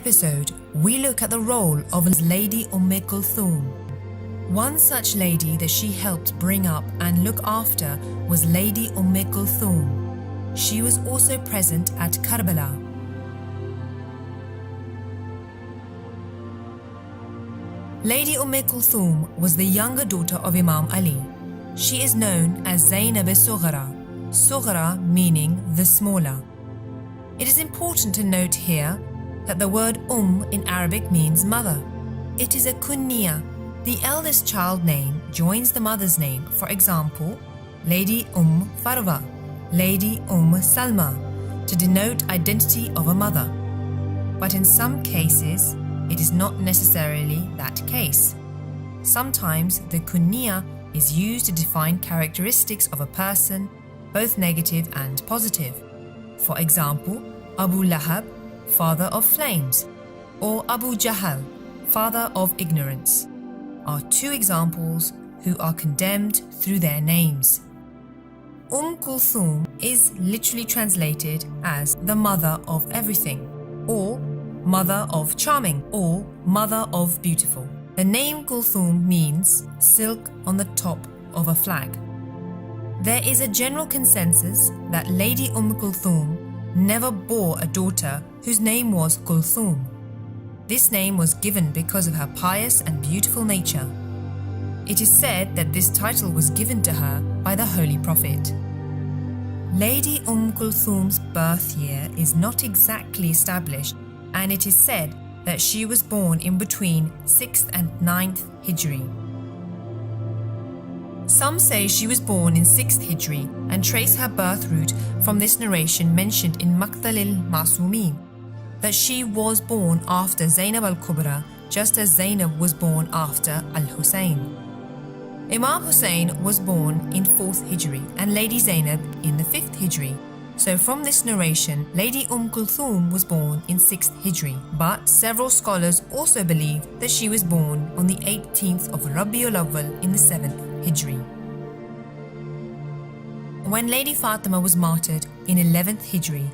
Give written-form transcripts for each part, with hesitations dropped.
episode, we look at the role of Lady Umm Kulthum. One such lady that she helped bring up and look after was Lady Umm Kulthum. She was also present at Karbala. Lady Umm Kulthum was the younger daughter of Imam Ali. She is known as Zainab Sughra, Sughra meaning the smaller. It is important to note here that the word in Arabic means mother. It is a Kunya. The eldest child name joins the mother's name. For example, Lady Farwa, Lady Salma, to denote identity of a mother. But in some cases, it is not necessarily that case. Sometimes the kunya is used to define characteristics of a person, both negative and positive. For example, Abu Lahab, father of flames, or Abu Jahal, father of ignorance, are two examples who are condemned through their names. Kulthum is literally translated as the mother of everything, or mother of charming, or mother of beautiful. The name Kulthum means silk on the top of a flag. There is a general consensus that Lady Kulthum never bore a daughter whose name was Kulthum. This name was given because of her pious and beautiful nature. It is said that this title was given to her by the Holy Prophet. Lady Kulthum's birth year is not exactly established, and it is said that she was born in between 6th and 9th Hijri. Some say she was born in 6th Hijri and trace her birth route from this narration mentioned in Maqtal al-Ma'sumin, that she was born after Zainab al-Kubra, just as Zainab was born after al-Hussein. Imam Hussein was born in 4th Hijri and Lady Zainab in the 5th Hijri. So from this narration, Lady Kulthum was born in 6th Hijri, but several scholars also believe that she was born on the 18th of Rabiul Awwal in the 7th Hijri. When Lady Fatima was martyred in 11th Hijri,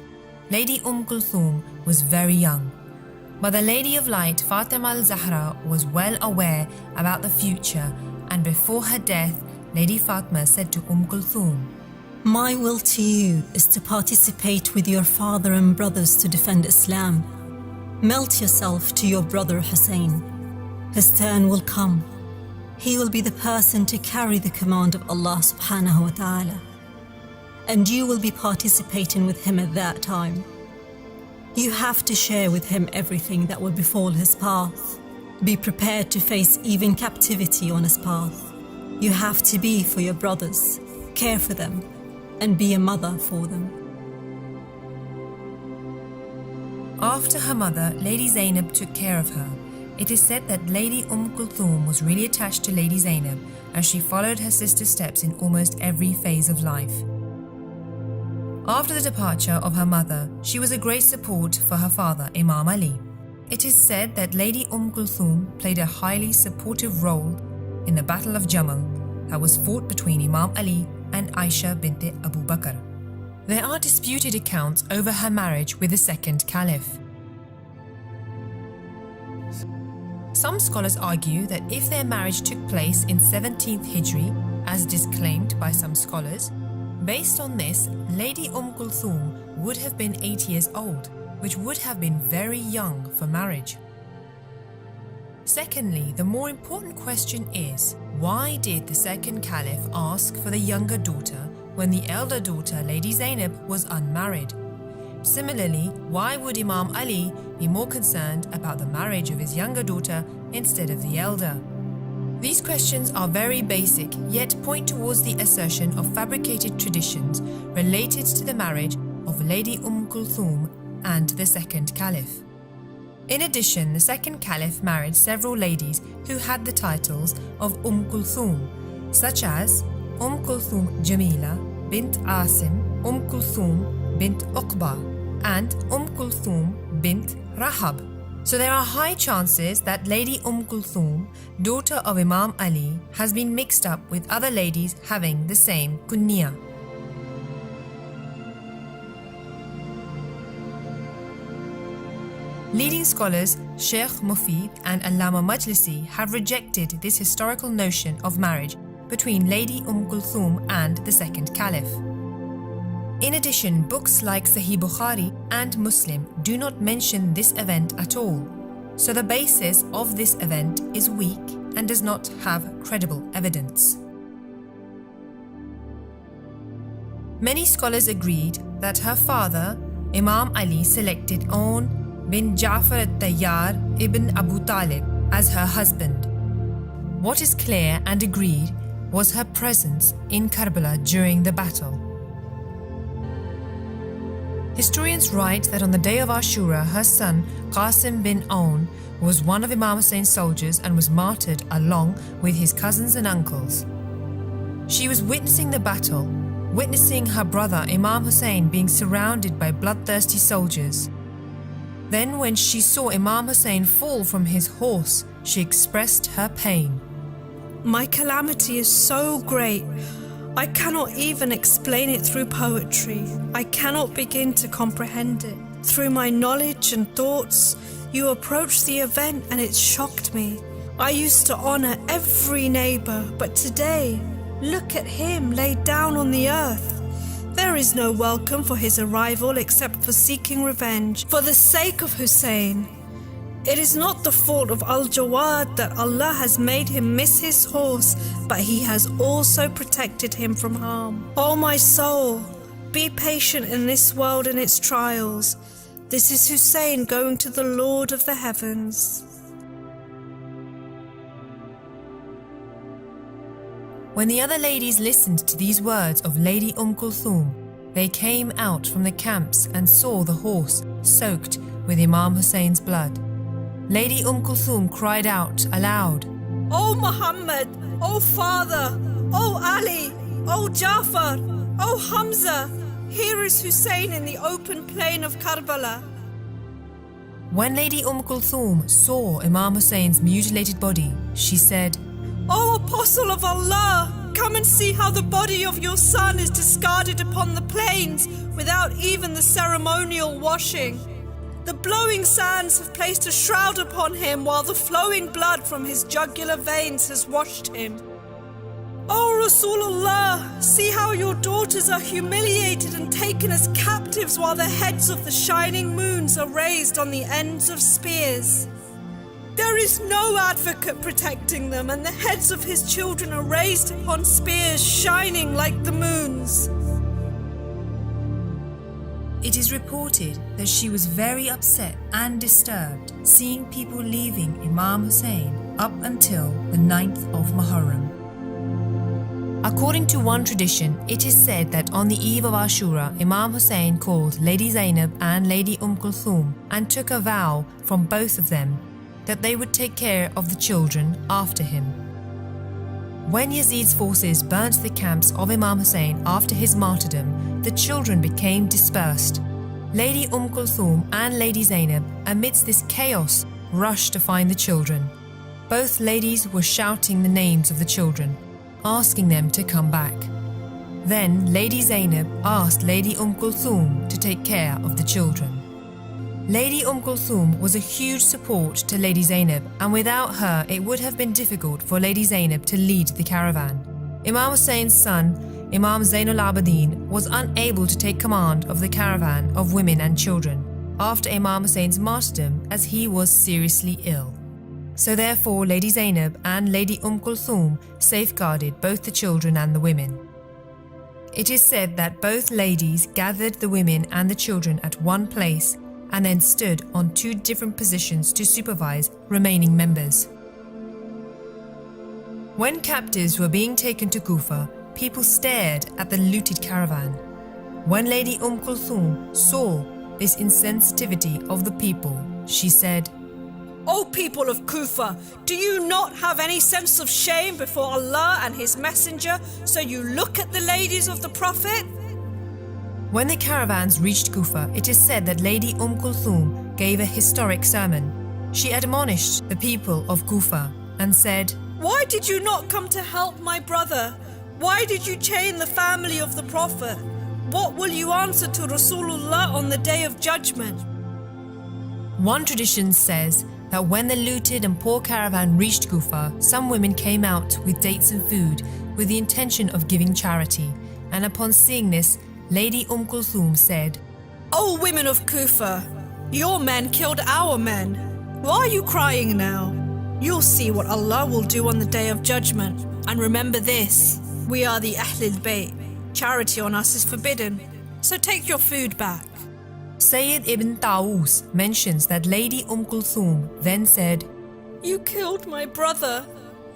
Lady Kulthum was very young. But the Lady of Light, Fatima al-Zahra, was well aware about the future, and before her death, Lady Fatima said to Kulthum, "My will to you is to participate with your father and brothers to defend Islam. Melt yourself to your brother Hussein. His turn will come. He will be the person to carry the command of Allah subhanahu wa ta'ala. And you will be participating with him at that time. You have to share with him everything that will befall his path. Be prepared to face even captivity on his path. You have to be for your brothers, care for them, and be a mother for them." After her mother, Lady Zainab took care of her. It is said that Lady Kulthum was really attached to Lady Zainab, as she followed her sister's steps in almost every phase of life. After the departure of her mother, she was a great support for her father, Imam Ali. It is said that Lady Kulthum played a highly supportive role in the Battle of Jamal that was fought between Imam Ali and Aisha bint Abu Bakr. There are disputed accounts over her marriage with the second caliph. Some scholars argue that if their marriage took place in 17th Hijri, as it is claimed by some scholars, based on this, Lady Kulthum would have been 8 years old, which would have been very young for marriage. Secondly, the more important question is, why did the second caliph ask for the younger daughter when the elder daughter, Lady Zainab, was unmarried? Similarly, why would Imam Ali be more concerned about the marriage of his younger daughter instead of the elder? These questions are very basic, yet point towards the assertion of fabricated traditions related to the marriage of Lady Kulthum and the second caliph. In addition, the second caliph married several ladies who had the titles of Kulthum, such as Kulthum Jamila bint Asim, Kulthum bint Uqba, and Kulthum bint Rahab. So there are high chances that Lady Kulthum, daughter of Imam Ali, has been mixed up with other ladies having the same kunya. Leading scholars Shaykh Mufid and Allāmah Majlisi have rejected this historical notion of marriage between Lady Kulthum and the second Caliph. In addition, books like Sahih Bukhari and Muslim do not mention this event at all, so the basis of this event is weak and does not have credible evidence. Many scholars agreed that her father, Imam Ali, selected Aun bin Ja'far al-Tayyar ibn Abī Ṭālib as her husband. What is clear and agreed was her presence in Karbala during the battle. Historians write that on the day of Ashura, her son Qasim bin Aun was one of Imam Hussein's soldiers and was martyred along with his cousins and uncles. She was witnessing the battle, witnessing her brother Imam Hussein being surrounded by bloodthirsty soldiers. Then when she saw Imam Hussein fall from his horse, she expressed her pain. My calamity is so great, I cannot even explain it through poetry. I cannot begin to comprehend it. Through my knowledge and thoughts, you approached the event and it shocked me. I used to honor every neighbor, but today, look at him laid down on the earth. There is no welcome for his arrival except for seeking revenge for the sake of Hussein. It is not the fault of Al-Jawad that Allah has made him miss his horse, but He has also protected him from harm. O my soul, be patient in this world and its trials. This is Hussein going to the Lord of the heavens. When the other ladies listened to these words of Lady Kulthum, they came out from the camps and saw the horse soaked with Imam Hussein's blood. Lady Kulthum cried out aloud, O Muhammad, O Father, O Ali, O Ja'far, O Hamza, here is Hussein in the open plain of Karbala. When Lady Kulthum saw Imam Hussein's mutilated body, she said, O Apostle of Allah, come and see how the body of your son is discarded upon the plains without even the ceremonial washing. The blowing sands have placed a shroud upon him while the flowing blood from his jugular veins has washed him. O Rasulullah, see how your daughters are humiliated and taken as captives while the heads of the shining moons are raised on the ends of spears. There is no advocate protecting them, and the heads of his children are raised upon spears shining like the moons. It is reported that she was very upset and disturbed seeing people leaving Imam Hussein up until the 9th of Muharram. According to one tradition, it is said that on the eve of Ashura, Imam Hussein called Lady Zainab and Lady Kulthum and took a vow from both of them that they would take care of the children after him. When Yazid's forces burnt the camps of Imam Hussein after his martyrdom, the children became dispersed. Lady Kulthum and Lady Zainab, amidst this chaos, rushed to find the children. Both ladies were shouting the names of the children, asking them to come back. Then Lady Zainab asked Lady Kulthum to take care of the children. Lady Kulthum was a huge support to Lady Zainab, and without her it would have been difficult for Lady Zainab to lead the caravan. Imam Hussein's son, Imam Zainul Abidin, was unable to take command of the caravan of women and children after Imam Hussein's martyrdom, as he was seriously ill. So therefore Lady Zainab and Lady Kulthum safeguarded both the children and the women. It is said that both ladies gathered the women and the children at one place and then stood on two different positions to supervise remaining members. When captives were being taken to Kufa, people stared at the looted caravan. When Lady Kulthum saw this insensitivity of the people, she said, O people of Kufa, do you not have any sense of shame before Allah and His Messenger, so you look at the ladies of the Prophet? When the caravans reached Kufa, it is said that Lady Kulthum gave a historic sermon. She admonished the people of Kufa and said, Why did you not come to help my brother? Why did you chain the family of the Prophet? What will you answer to Rasulullah on the Day of Judgment? One tradition says that when the looted and poor caravan reached Kufa, some women came out with dates and food with the intention of giving charity, and upon seeing this, Lady Kulthum said, "O women of Kufa, your men killed our men. Why are you crying now? You'll see what Allah will do on the Day of Judgment. And remember this, we are the Ahlul Bayt. Charity on us is forbidden, so take your food back." Sayyid ibn Tawus mentions that Lady Kulthum then said, "You killed my brother.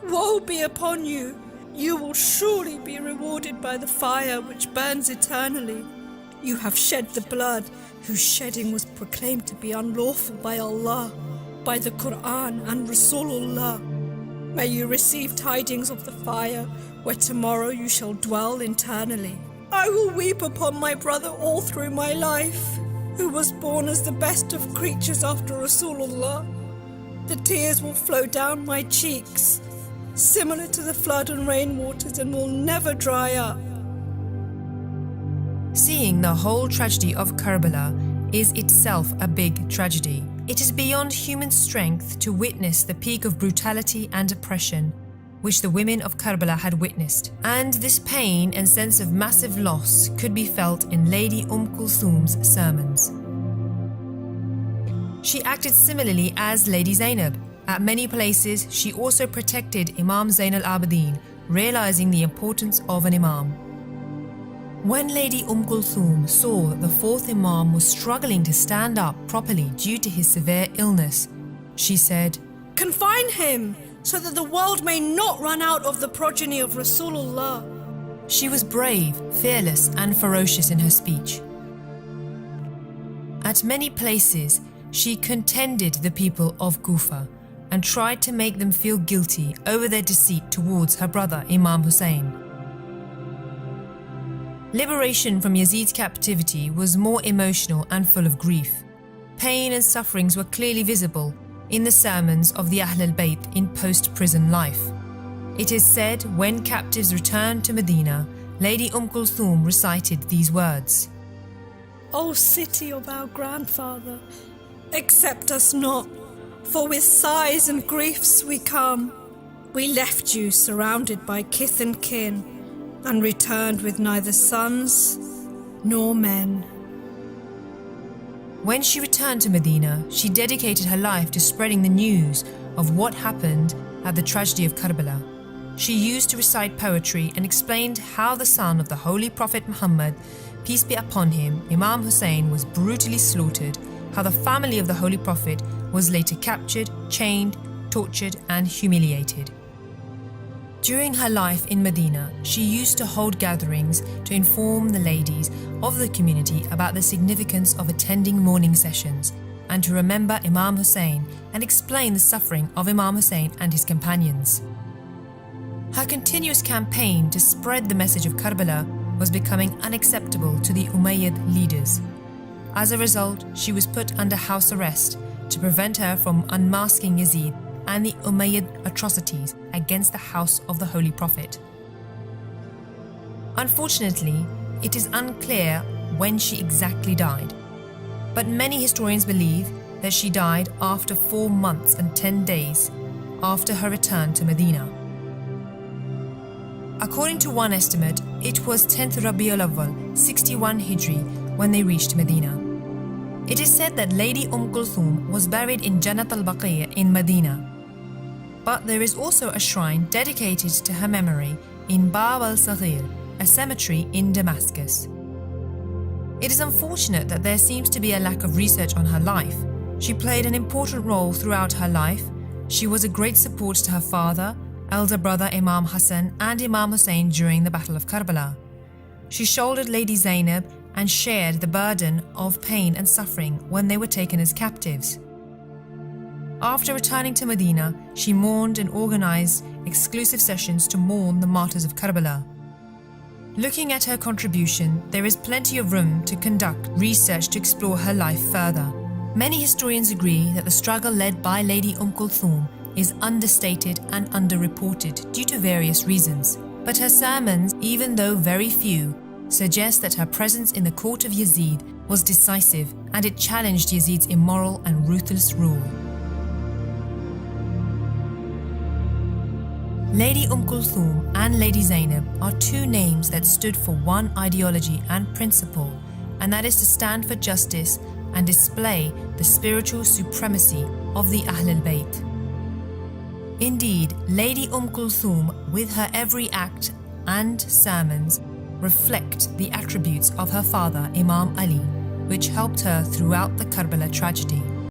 Woe be upon you. You will surely be rewarded by the fire which burns eternally. You have shed the blood whose shedding was proclaimed to be unlawful by Allah, by the Quran and Rasulullah. May you receive tidings of the fire where tomorrow you shall dwell eternally. I will weep upon my brother all through my life, who was born as the best of creatures after Rasulullah. The tears will flow down my cheeks, similar to the flood and rainwaters, and will never dry up." Seeing the whole tragedy of Karbala is itself a big tragedy. It is beyond human strength to witness the peak of brutality and oppression which the women of Karbala had witnessed, and this pain and sense of massive loss could be felt in Lady Kulthum's sermons. She acted similarly as Lady Zainab. At many places, she also protected Imam Zain al-Abidin, realizing the importance of an Imam. When Lady Kulthum saw that the fourth Imam was struggling to stand up properly due to his severe illness, she said, "Confine him, so that the world may not run out of the progeny of Rasulullah." She was brave, fearless, and ferocious in her speech. At many places, she contended the people of Kufa and tried to make them feel guilty over their deceit towards her brother Imam Hussein. Liberation from Yazid's captivity was more emotional and full of grief. Pain and sufferings were clearly visible in the sermons of the Ahlul Bayt in post-prison life. It is said when captives returned to Medina, Lady Kulthum recited these words, "O city of our grandfather, accept us not, for with sighs and griefs we come. We left you surrounded by kith and kin, and returned with neither sons nor men." When she returned to Medina, she dedicated her life to spreading the news of what happened at the tragedy of Karbala. She used to recite poetry and explained how the son of the Holy Prophet Muhammad, peace be upon him, Imam Hussein, was brutally slaughtered, how the family of the Holy Prophet was later captured, chained, tortured, and humiliated. During her life in Medina, she used to hold gatherings to inform the ladies of the community about the significance of attending mourning sessions and to remember Imam Hussein and explain the suffering of Imam Hussein and his companions. Her continuous campaign to spread the message of Karbala was becoming unacceptable to the Umayyad leaders. As a result, she was put under house arrest to prevent her from unmasking Yazid and the Umayyad atrocities against the house of the Holy Prophet. Unfortunately, it is unclear when she exactly died, but many historians believe that she died after 4 months and 10 days after her return to Medina. According to one estimate, it was 10th Rabi'ul Awwal, 61 Hijri, when they reached Medina. It is said that Lady Kulthum was buried in Jannat al-Baqi' in Medina. But there is also a shrine dedicated to her memory in Bab al-Saghir, a cemetery in Damascus. It is unfortunate that there seems to be a lack of research on her life. She played an important role throughout her life. She was a great support to her father, elder brother Imam Hassan, and Imam Hussein during the Battle of Karbala. She shouldered Lady Zainab and shared the burden of pain and suffering when they were taken as captives. After returning to Medina, she mourned and organized exclusive sessions to mourn the martyrs of Karbala. Looking at her contribution, there is plenty of room to conduct research to explore her life further. Many historians agree that the struggle led by Lady Kulthum is understated and underreported due to various reasons. But her sermons, even though very few, suggests that her presence in the court of Yazid was decisive and it challenged Yazid's immoral and ruthless rule. Lady Kulthum and Lady Zainab are two names that stood for one ideology and principle, and that is to stand for justice and display the spiritual supremacy of the Ahlul Bayt. Indeed, Lady Kulthum, with her every act and sermons, reflect the attributes of her father Imam Ali, which helped her throughout the Karbala tragedy.